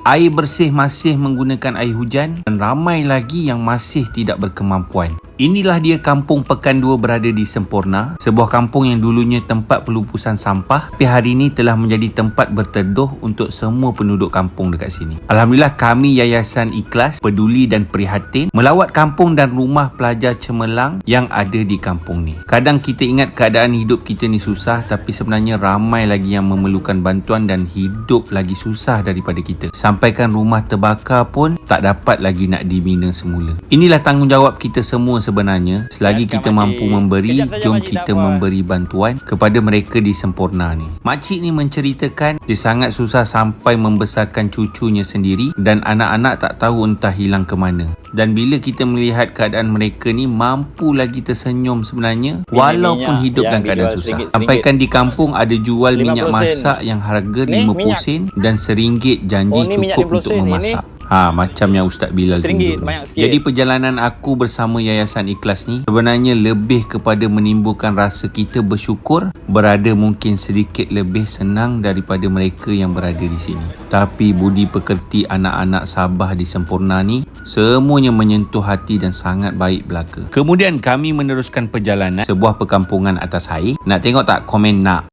Air bersih masih menggunakan air hujan dan ramai lagi yang masih tidak berkemampuan. Inilah dia Kampung Pekan 2 berada di Semporna, sebuah kampung yang dulunya tempat pelupusan sampah tapi hari ini telah menjadi tempat berteduh untuk semua penduduk kampung dekat sini. Alhamdulillah kami Yayasan Ikhlas peduli dan prihatin melawat kampung dan rumah pelajar cemerlang yang ada di kampung ni. Kadang kita ingat keadaan hidup kita ni susah tapi sebenarnya ramai lagi yang memerlukan bantuan dan hidup lagi susah daripada kita. Sampaikan rumah terbakar pun tak dapat lagi nak dibina semula. Inilah tanggungjawab kita semua sebenarnya. Selagi kita mampu memberi, jom kita memberi bantuan kepada mereka di Semporna ni. Makcik ni menceritakan dia sangat susah sampai membesarkan cucunya sendiri dan anak-anak tak tahu entah hilang ke mana. Dan bila kita melihat keadaan mereka ni mampu lagi tersenyum sebenarnya walaupun hidup dalam keadaan susah. Sampaikan di kampung ada jual minyak masak yang harga 50 sen dan RM1 janji cukup untuk memasak. Macam yang Ustaz Bilal tunjuk. Jadi perjalanan aku bersama Yayasan Ikhlas ni sebenarnya lebih kepada menimbulkan rasa kita bersyukur berada mungkin sedikit lebih senang daripada mereka yang berada di sini. Tapi budi pekerti anak-anak Sabah di Semporna ni semuanya menyentuh hati dan sangat baik belaka. Kemudian kami meneruskan perjalanan sebuah perkampungan atas air. Nak tengok tak komen nak?